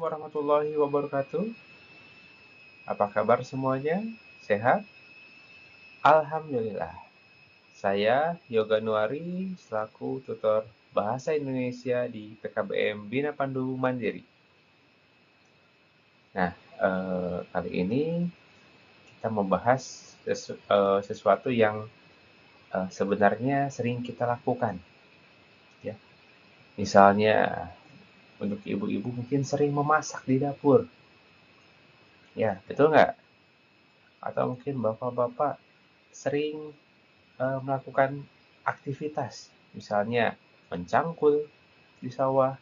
warahmatullahi wabarakatuh. Apa kabar semuanya? Sehat? Alhamdulillah. Saya Yoga Nuari selaku tutor Bahasa Indonesia di PKBM Bina Pandu Mandiri. Nah, kali ini kita membahas sesuatu yang sebenarnya sering kita lakukan. Ya. Misalnya, untuk ibu-ibu mungkin sering memasak di dapur. Ya, betul nggak? Atau mungkin bapak-bapak sering melakukan aktivitas, misalnya mencangkul di sawah,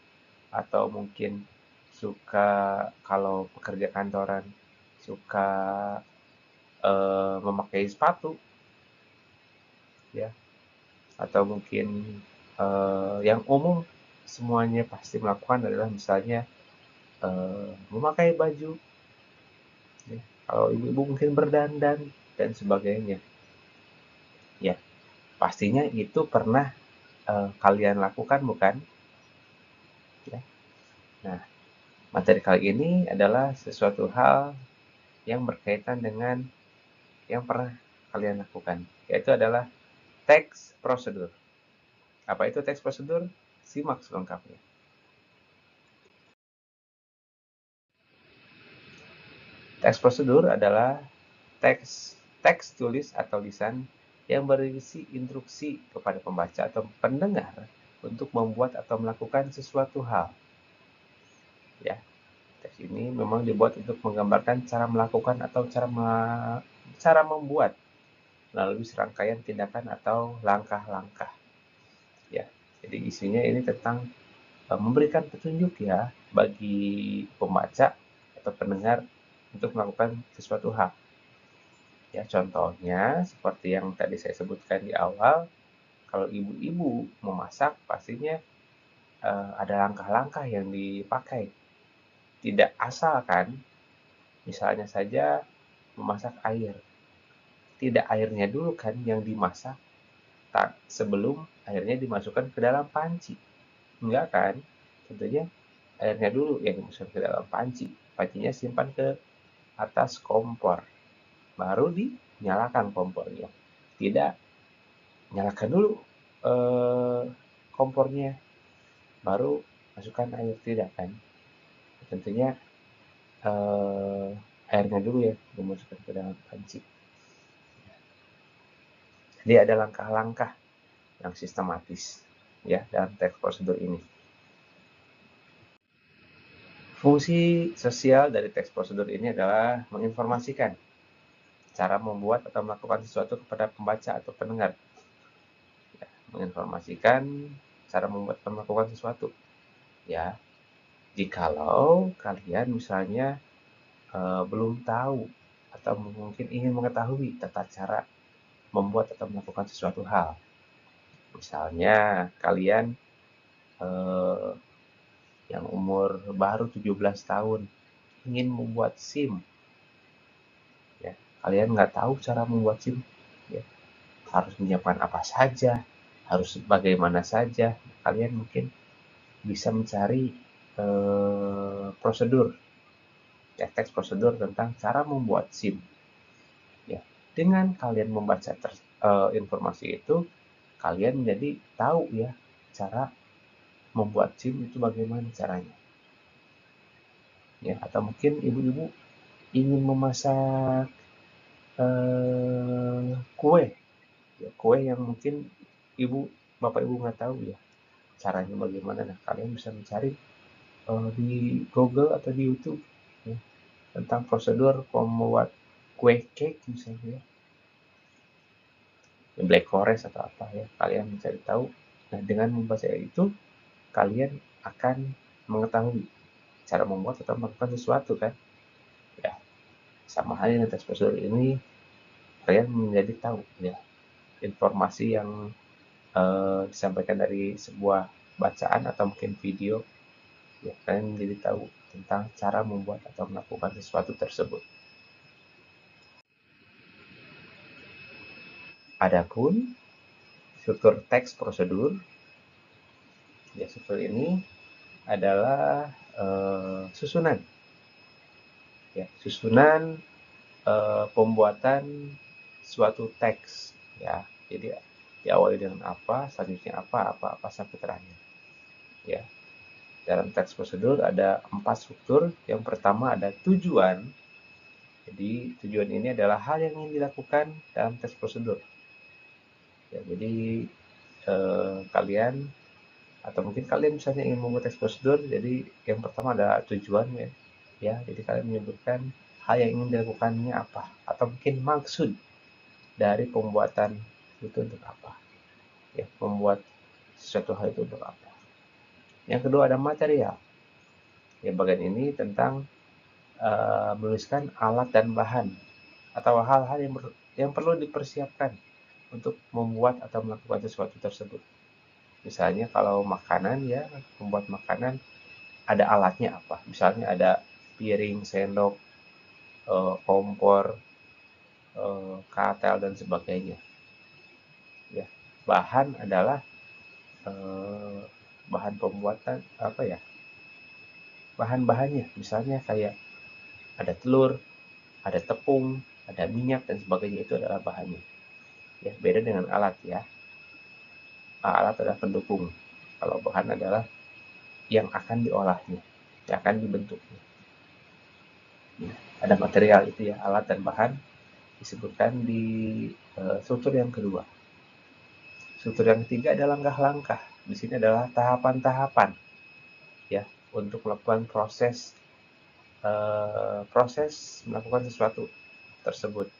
atau mungkin suka kalau pekerja kantoran suka memakai sepatu, ya, atau mungkin yang umum semuanya pasti melakukan adalah misalnya memakai baju, ya. Kalau ibu-ibu mungkin berdandan dan sebagainya, ya, pastinya itu pernah kalian lakukan, bukan? Ya. Nah, materi kali ini adalah sesuatu hal yang berkaitan dengan yang pernah kalian lakukan, yaitu adalah teks prosedur. Apa itu teks prosedur? Simak selengkapnya. Teks prosedur adalah teks tulis atau lisan yang berisi instruksi kepada pembaca atau pendengar untuk membuat atau melakukan sesuatu hal. Ya, teks ini memang dibuat untuk menggambarkan cara melakukan atau cara membuat melalui serangkaian tindakan atau langkah-langkah. Ya, jadi isinya ini tentang memberikan petunjuk ya bagi pembaca atau pendengar untuk melakukan sesuatu hal. Ya, contohnya seperti yang tadi saya sebutkan di awal, kalau ibu-ibu memasak pastinya ada langkah-langkah yang dipakai. Tidak asal kan, misalnya saja memasak air. Tidak airnya dulu kan yang dimasak sebelum airnya dimasukkan ke dalam panci. Enggak kan? Tentunya airnya dulu yang dimasukkan ke dalam panci. Pancinya simpan ke atas kompor. Baru dinyalakan kompornya. Tidak, nyalakan dulu eh, kompornya. Baru masukkan air. Tidak kan? Tentunya eh, airnya dulu ya dimasukkan ke dalam panci. Jadi ada langkah-langkah yang sistematis ya dalam teks prosedur ini. Fungsi sosial dari teks prosedur ini adalah menginformasikan cara membuat atau melakukan sesuatu kepada pembaca atau pendengar. Ya, menginformasikan cara membuat atau melakukan sesuatu. Ya, jikalau kalian misalnya belum tahu atau mungkin ingin mengetahui tata cara membuat atau melakukan sesuatu hal. Misalnya kalian eh, yang umur baru 17 tahun ingin membuat SIM, ya, kalian nggak tahu cara membuat SIM, ya, harus menyiapkan apa saja, harus bagaimana saja, kalian mungkin bisa mencari prosedur, ya, teks prosedur tentang cara membuat SIM. Ya, dengan kalian membaca informasi itu, kalian menjadi tahu ya cara membuat SIM itu bagaimana caranya. Ya, atau mungkin ibu-ibu ingin memasak kue, ya, kue yang mungkin bapak ibu nggak tahu ya caranya bagaimana. Nah, kalian bisa mencari di Google atau di YouTube ya, tentang prosedur membuat kue cake misalnya, ya, Black Forest atau apa ya, kalian mencari tahu. Nah, dengan membaca itu kalian akan mengetahui cara membuat atau melakukan sesuatu kan. Ya, sama halnya dengan tes prosedur ini, kalian menjadi tahu ya informasi yang disampaikan dari sebuah bacaan atau mungkin video, ya kalian menjadi tahu tentang cara membuat atau melakukan sesuatu tersebut. Adapun struktur teks prosedur, ya struktur ini adalah susunan, ya, susunan pembuatan suatu teks, ya. Jadi diawali dengan apa, selanjutnya apa sampai terakhir, ya. Dalam teks prosedur ada 4 struktur. Yang pertama ada tujuan. Jadi tujuan ini adalah hal yang ingin dilakukan dalam teks prosedur. Ya, jadi kalian atau mungkin kalian misalnya ingin membuat teks prosedur, jadi yang pertama ada tujuan, ya. Ya, jadi kalian menyebutkan hal yang ingin dilakukannya apa, atau mungkin maksud dari pembuatan itu untuk apa, ya, membuat sesuatu hal itu untuk apa. Yang kedua ada material. Ya, bagian ini tentang menuliskan alat dan bahan atau hal-hal yang perlu dipersiapkan untuk membuat atau melakukan sesuatu tersebut. Misalnya kalau makanan, ya, membuat makanan ada alatnya apa. Misalnya ada piring, sendok, kompor, katel dan sebagainya. Ya, bahan adalah bahan pembuatan apa ya? Bahan-bahannya, misalnya kayak ada telur, ada tepung, ada minyak dan sebagainya, itu adalah bahannya. Ya, beda dengan alat, ya. Alat adalah pendukung. Kalau bahan adalah yang akan diolahnya, yang akan dibentuknya. Ya, ada material itu, ya, alat dan bahan disebutkan di struktur yang kedua. Struktur yang ketiga adalah langkah-langkah. Di sini adalah tahapan-tahapan, ya, untuk melakukan proses melakukan sesuatu tersebut.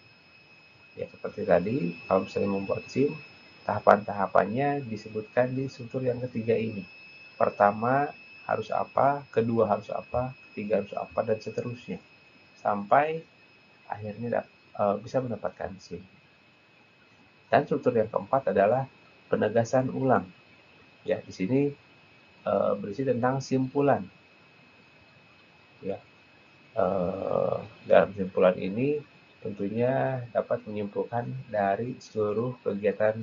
Ya, seperti tadi, kalau misalnya membuat SIM, tahapan-tahapannya disebutkan di struktur yang ketiga ini. Pertama harus apa, kedua harus apa, ketiga harus apa, dan seterusnya. Sampai akhirnya bisa mendapatkan SIM. Dan struktur yang keempat adalah penegasan ulang. Ya, di sini berisi tentang simpulan. Ya, dalam simpulan ini tentunya dapat menyimpulkan dari seluruh kegiatan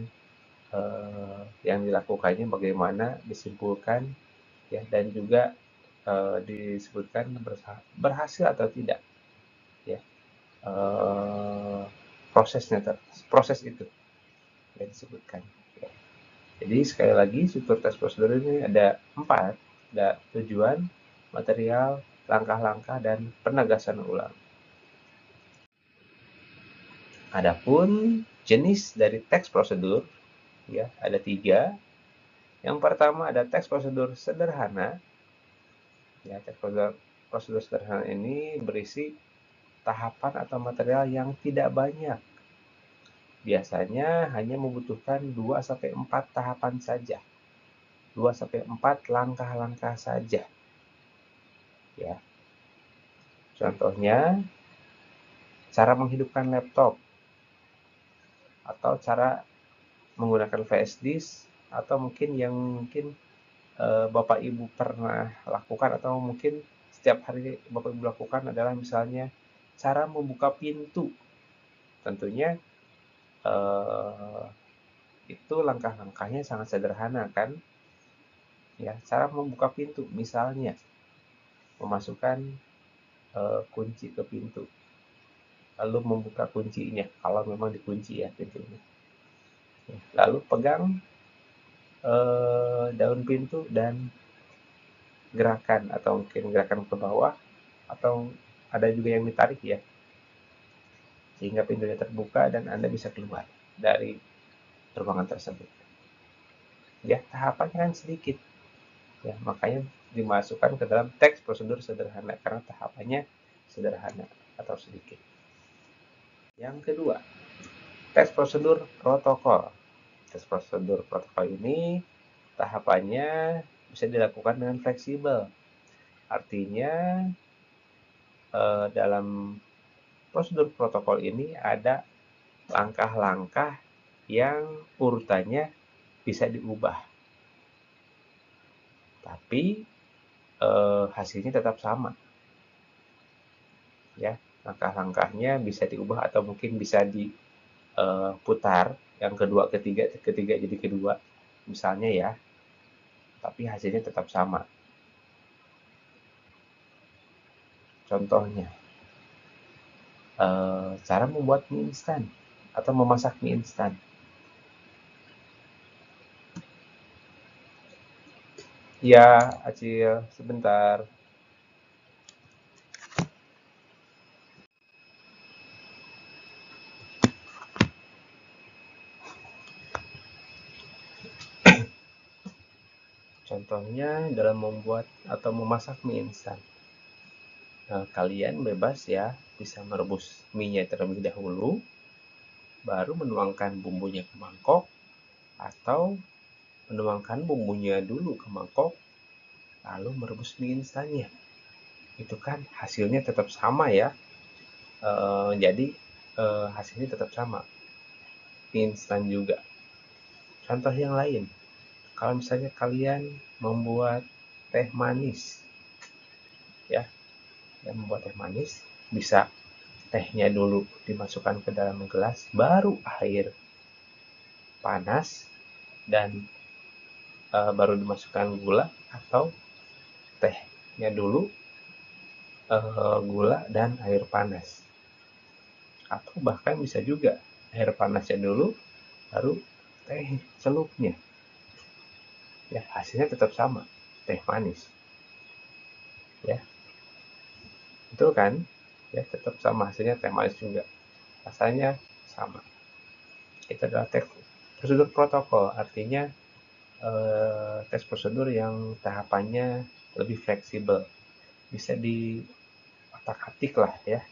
yang dilakukannya bagaimana disimpulkan, ya, dan juga disebutkan berhasil atau tidak, ya, prosesnya proses itu yang disebutkan, ya. Jadi sekali lagi struktur tes prosedur ini ada 4, ada tujuan, material, langkah-langkah, dan penegasan ulang. Adapun jenis dari teks prosedur, ya, ada 3. Yang pertama ada teks prosedur sederhana. Ya, teks prosedur sederhana ini berisi tahapan atau material yang tidak banyak. Biasanya hanya membutuhkan 2-4 tahapan saja. 2-4 langkah-langkah saja. Ya. Contohnya, cara menghidupkan laptop, atau cara menggunakan flash disk, atau mungkin yang Bapak Ibu pernah lakukan atau mungkin setiap hari Bapak Ibu lakukan adalah misalnya cara membuka pintu. Tentunya itu langkah-langkahnya sangat sederhana, kan? Ya, cara membuka pintu misalnya memasukkan kunci ke pintu, lalu membuka kuncinya kalau memang dikunci, ya, pintunya. Lalu pegang daun pintu dan gerakan, atau mungkin gerakan ke bawah, atau ada juga yang ditarik, ya, sehingga pintunya terbuka dan Anda bisa keluar dari ruangan tersebut. Ya, tahapannya kan sedikit, ya, makanya dimasukkan ke dalam teks prosedur sederhana karena tahapannya sederhana atau sedikit. Yang kedua, teks prosedur protokol. Teks prosedur protokol ini tahapannya bisa dilakukan dengan fleksibel. Artinya dalam prosedur protokol ini ada langkah-langkah yang urutannya bisa diubah, tapi hasilnya tetap sama. Ya, langkah-langkahnya bisa diubah atau mungkin bisa diputar, yang kedua ketiga jadi kedua, misalnya, ya, tapi hasilnya tetap sama. Contohnya, cara membuat mie instan atau memasak mie instan. Ya, Acil, sebentar. Contohnya dalam membuat atau memasak mie instan. Kalian bebas ya, bisa merebus mie-nya terlebih dahulu, baru menuangkan bumbunya ke mangkok, atau menuangkan bumbunya dulu ke mangkok, lalu merebus mie instannya. Itu kan hasilnya tetap sama ya. Jadi hasilnya tetap sama, mie instan juga. Contoh yang lain, kalau misalnya kalian membuat teh manis, ya, membuat teh manis, bisa tehnya dulu dimasukkan ke dalam gelas, baru air panas, dan baru dimasukkan gula, atau tehnya dulu, gula dan air panas. Atau bahkan bisa juga air panasnya dulu, baru teh celupnya. Ya, hasilnya tetap sama, teh manis. Ya, betul kan? Ya, tetap sama hasilnya, teh manis juga. Rasanya sama. Itu adalah prosedur protokol, artinya tes prosedur yang tahapannya lebih fleksibel, bisa di otak-atik lah ya,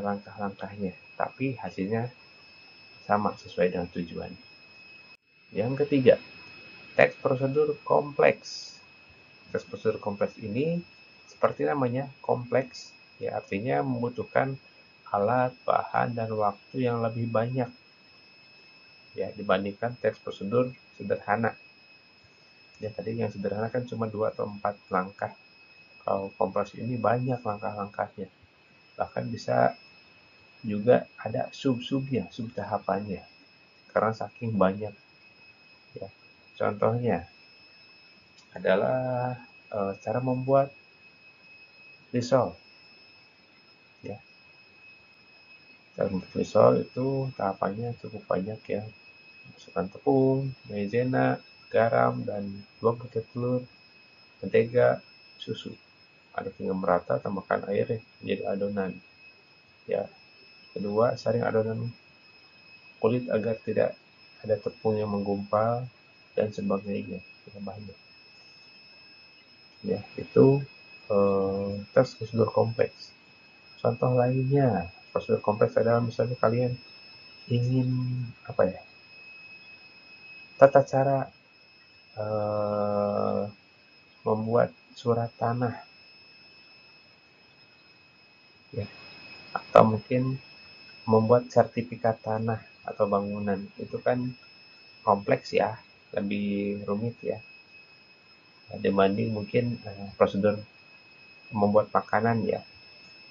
langkah-langkahnya, tapi hasilnya sama sesuai dengan tujuan. Yang ketiga, teks prosedur kompleks. Teks prosedur kompleks ini seperti namanya kompleks, ya artinya membutuhkan alat, bahan, dan waktu yang lebih banyak ya dibandingkan teks prosedur sederhana. Ya tadi yang sederhana kan cuma 2 atau 4 langkah. Kalau kompleks ini banyak langkah-langkahnya. Bahkan bisa juga ada sub-subnya, sub-tahapannya. Karena saking banyak. Ya. Contohnya adalah cara membuat risol. Ya. Cara membuat risol itu tahapannya cukup banyak ya. Masukkan tepung, maizena, garam, dan 2 butir telur, mentega, susu. Aduk hingga merata, tambahkan air menjadi adonan. Ya, kedua, saring adonan kulit agar tidak ada tepung yang menggumpal dan sebagainya. Banyak. Ya, itu tes prosedur kompleks. Contoh lainnya, prosedur kompleks adalah misalnya kalian ingin apa ya? Tata cara membuat surat tanah, ya, atau mungkin membuat sertifikat tanah atau bangunan, itu kan kompleks ya, lebih rumit ya, dibanding mungkin prosedur membuat makanan ya,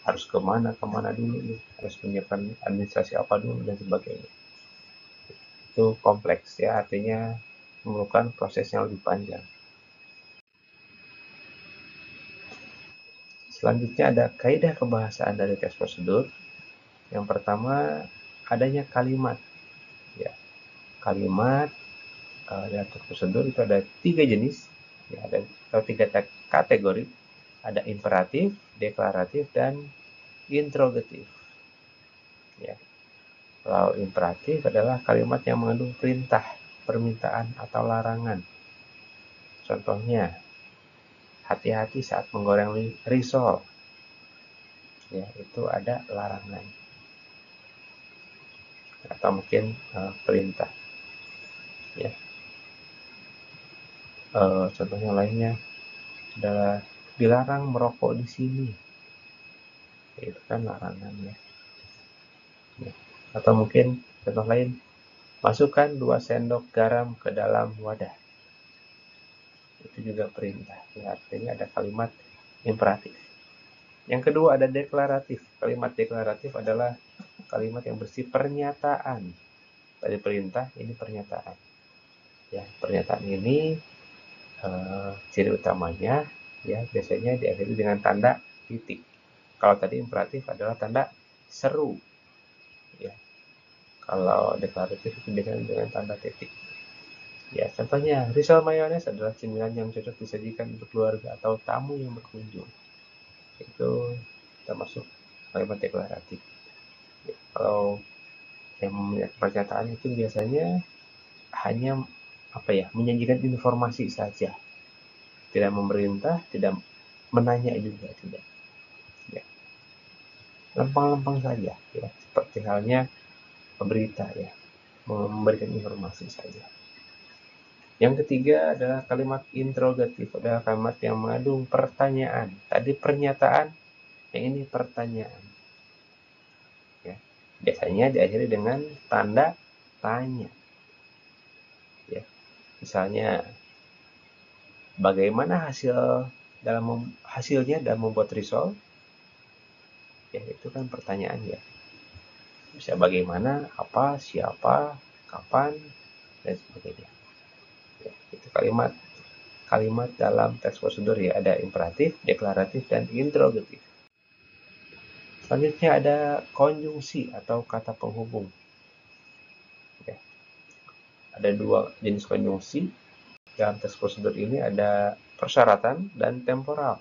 harus kemana dulu nih, harus menyiapkan administrasi apa dulu dan sebagainya. Itu kompleks ya, artinya memerlukan proses yang lebih panjang. Selanjutnya ada kaidah kebahasaan dari teks prosedur. Yang pertama, adanya kalimat. Ya, kalimat dalam teks prosedur itu ada 3 jenis, ya, ada 3 kategori. Ada imperatif, deklaratif, dan interrogatif. Ya. Kalau imperatif adalah kalimat yang mengandung perintah, permintaan, atau larangan. Contohnya, hati-hati saat menggoreng risol. Ya, itu ada larangan. Atau mungkin perintah. Ya. Contohnya lainnya adalah dilarang merokok di sini. Itu kan larangan ya. Ya. Atau mungkin contoh lain, masukkan 2 sendok garam ke dalam wadah. Itu juga perintah. Ya, artinya ada kalimat imperatif. Yang kedua ada deklaratif. Kalimat deklaratif adalah kalimat yang bersih pernyataan. Tadi perintah, ini pernyataan. Ya, pernyataan ini ciri utamanya ya biasanya diakhiri dengan tanda titik. Kalau tadi imperatif adalah tanda seru, ya. Kalau deklaratif itu dengan tanda titik. Ya, contohnya, risol mayones adalah cemilan yang cocok disajikan untuk keluarga atau tamu yang berkunjung. Itu termasuk kalimat deklaratif. Ya, kalau yang pernyataan itu biasanya hanya menyajikan informasi saja, tidak memerintah, tidak menanya juga, tidak. Ya, lempang-lempang saja, ya, seperti halnya berita, ya, memberikan informasi saja. Yang ketiga adalah kalimat interrogatif, adalah kalimat yang mengandung pertanyaan. Tadi pernyataan, yang ini pertanyaan. Ya. Biasanya diakhiri dengan tanda tanya. Ya. Misalnya, bagaimana hasilnya dalam membuat risol? Ya, itu kan pertanyaan, ya. Bisa bagaimana, apa, siapa, kapan, dan sebagainya. Ya, itu kalimat dalam teks prosedur, ya, ada imperatif, deklaratif, dan interrogatif. Selanjutnya ada konjungsi atau kata penghubung. Ya. Ada dua jenis konjungsi dalam teks prosedur ini, ada persyaratan dan temporal.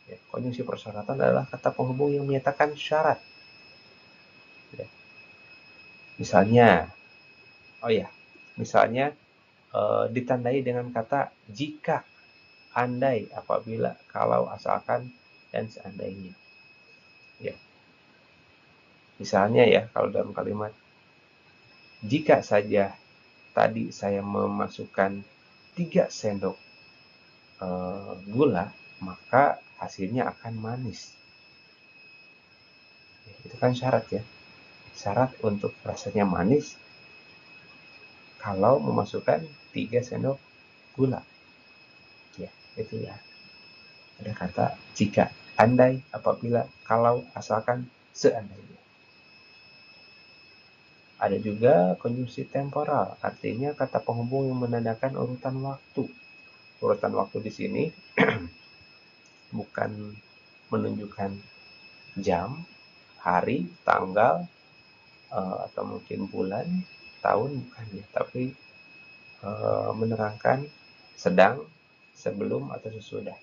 Ya, konjungsi persyaratan adalah kata penghubung yang menyatakan syarat. Ya. Misalnya, ditandai dengan kata jika, andai, apabila, kalau, asalkan, dan seandainya. Ya. Misalnya, ya, kalau dalam kalimat jika saja tadi saya memasukkan 3 sendok gula, maka hasilnya akan manis. Ya, itu kan syarat, ya. Syarat untuk rasanya manis kalau memasukkan 3 sendok gula. Ya, itu, ya. Ada kata jika, andai, apabila, kalau, asalkan, seandainya. Ada juga konjungsi temporal, artinya kata penghubung yang menandakan urutan waktu. Urutan waktu di sini bukan menunjukkan jam, hari, tanggal, atau mungkin bulan, tahun, bukan, ya, tapi menerangkan sedang, sebelum, atau sesudah.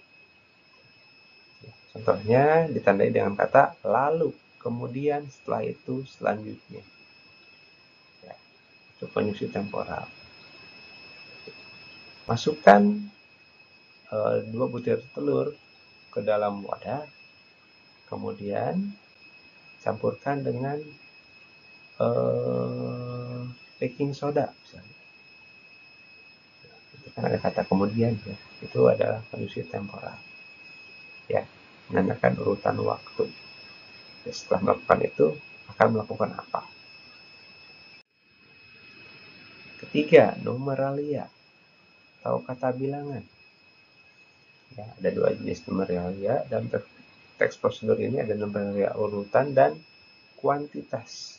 Contohnya ditandai dengan kata lalu, kemudian, setelah itu, selanjutnya. Ya, itu konjungsi temporal. Masukkan 2 butir telur ke dalam wadah, kemudian campurkan dengan baking soda, misalnya. Itu kan ada kata kemudian, ya. Itu adalah konjungsi temporal, ya, menandakan urutan waktu. Ya, setelah melakukan itu akan melakukan apa. Ketiga, numeralia atau kata bilangan. Ya, ada 2 jenis numeralia dalam teks prosedur ini, ada numeralia urutan dan kuantitas.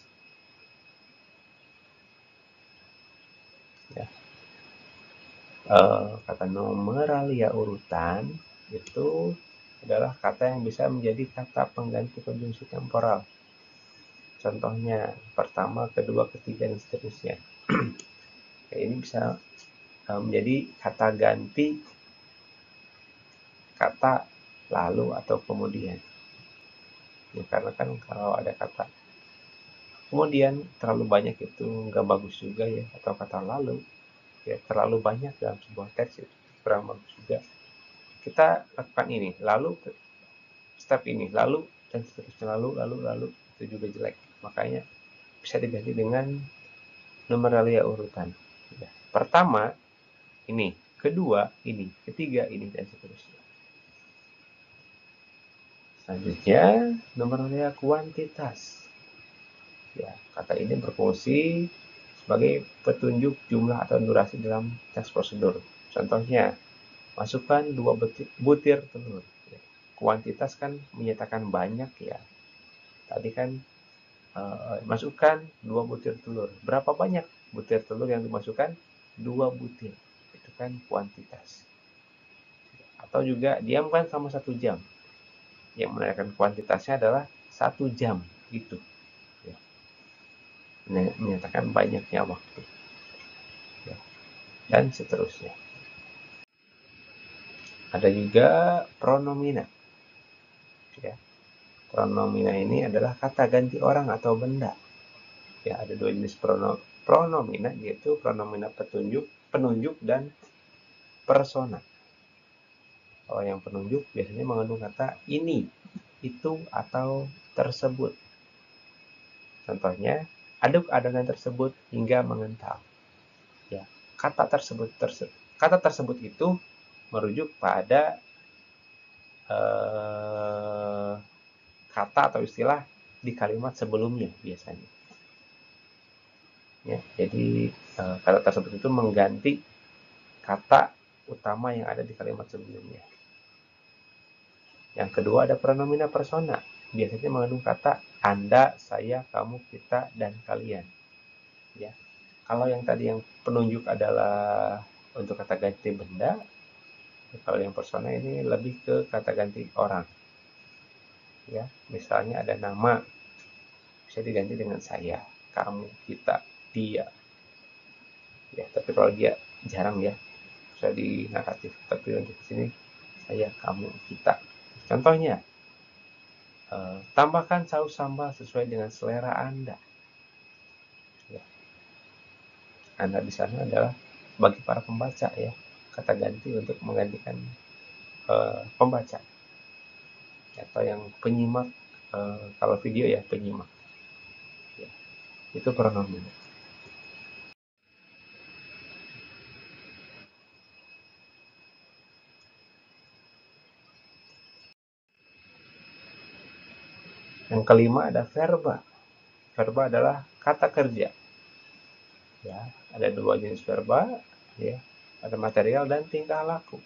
Ya. Kata numeralia urutan itu adalah kata yang bisa menjadi kata pengganti konjungsi temporal. Contohnya pertama, kedua, ketiga, dan seterusnya. Ya, ini bisa menjadi kata ganti kata lalu atau kemudian. Ya, karena kan kalau ada kata kemudian terlalu banyak itu nggak bagus juga, ya, atau kata lalu, ya, terlalu banyak dalam sebuah teks itu kurang bagus juga. Kita lakukan ini, lalu step ini, lalu, dan seterusnya, lalu, itu juga jelek. Makanya bisa diganti dengan numeralia urutan. Ya. Pertama ini, kedua ini, ketiga ini, dan seterusnya. Selanjutnya, numeralia kuantitas. Ya, kata ini berfungsi sebagai petunjuk jumlah atau durasi dalam teks prosedur. Contohnya, masukkan 2 butir telur. Ya. Kuantitas kan menyatakan banyak, ya. Tadi kan masukkan 2 butir telur. Berapa banyak butir telur yang dimasukkan? 2 butir. Itu kan kuantitas. Atau juga diamkan selama 1 jam. yang menandakan kuantitasnya adalah 1 jam gitu ya. Menyatakan banyaknya waktu ya. Dan seterusnya. Ada juga pronomina ya. Pronomina ini adalah kata ganti orang atau benda ya. Ada 2 jenis pronomina, yaitu pronomina penunjuk dan persona. Kalau yang penunjuk biasanya mengandung kata ini, itu, atau tersebut. Contohnya, aduk adonan tersebut hingga mengental. Ya, kata tersebut itu merujuk pada kata atau istilah di kalimat sebelumnya biasanya. Ya, jadi kata tersebut itu mengganti kata utama yang ada di kalimat sebelumnya. Yang kedua ada pronomina persona. Biasanya mengandung kata Anda, saya, kamu, kita, dan kalian. Ya. Kalau yang tadi yang penunjuk adalah untuk kata ganti benda, kalau yang persona ini lebih ke kata ganti orang. Ya, misalnya ada nama, bisa diganti dengan saya, kamu, kita, dia. Ya, tapi kalau dia jarang ya, bisa di naratif. Tapi untuk sini saya, kamu, kita. Contohnya, tambahkan saus sambal sesuai dengan selera Anda. Ya. Anda di sana adalah bagi para pembaca ya, kata ganti untuk menggantikan pembaca atau yang penyimak. Kalau video ya penyimak ya, itu pronomen. Yang kelima ada verba. Verba adalah kata kerja ya. Ada 2 jenis verba ya, ada material dan tingkah laku.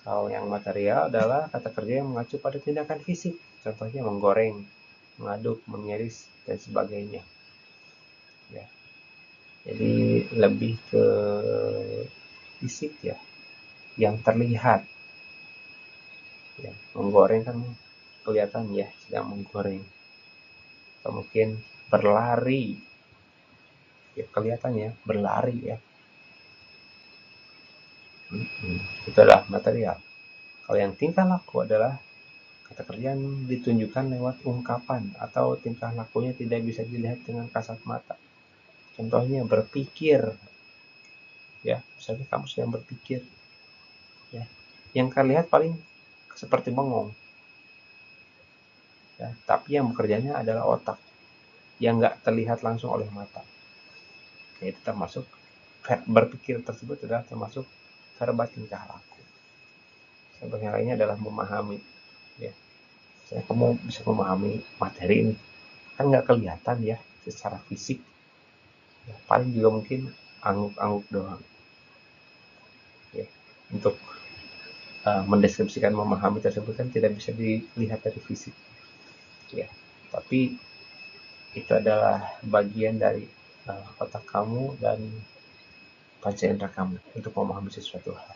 Kalau yang material adalah kata kerja yang mengacu pada tindakan fisik, contohnya menggoreng, mengaduk, mengiris, dan sebagainya ya. Jadi lebih ke fisik ya, yang terlihat ya. Menggoreng kan kelihatan ya sedang menggoreng, atau mungkin berlari ya, kelihatan ya berlari ya. Itu adalah material. Kalau yang tingkah laku adalah kata kerja yang ditunjukkan lewat ungkapan atau tingkah lakunya tidak bisa dilihat dengan kasat mata. Contohnya berpikir ya, misalnya kamu sedang berpikir ya, yang kalian lihat paling seperti bengong ya, tapi yang bekerjanya adalah otak yang nggak terlihat langsung oleh mata. Itu termasuk berpikir tersebut adalah termasuk verba tingkah laku. Contoh yang lainnya adalah memahami ya. Misalnya kamu bisa memahami materi ini, kan nggak kelihatan ya secara fisik ya, paling juga mungkin angguk-angguk doang ya. Untuk mendeskripsikan memahami tersebut kan tidak bisa dilihat dari fisik ya, tapi itu adalah bagian dari otak kamu dan panca indera kamu untuk memahami sesuatu hal.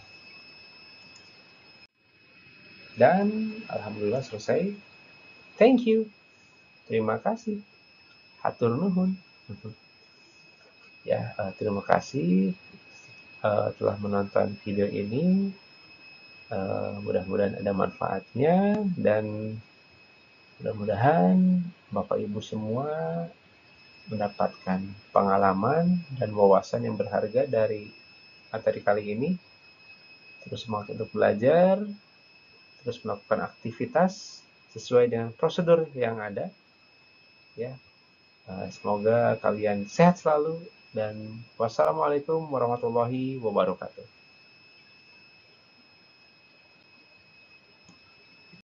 Dan alhamdulillah selesai. Thank you, terima kasih, hatur nuhun ya. Terima kasih telah menonton video ini. Mudah-mudahan ada manfaatnya, dan mudah-mudahan Bapak Ibu semua mendapatkan pengalaman dan wawasan yang berharga dari materi kali ini. Terus semangat untuk belajar, terus melakukan aktivitas sesuai dengan prosedur yang ada ya. Semoga kalian sehat selalu, dan wassalamualaikum warahmatullahi wabarakatuh.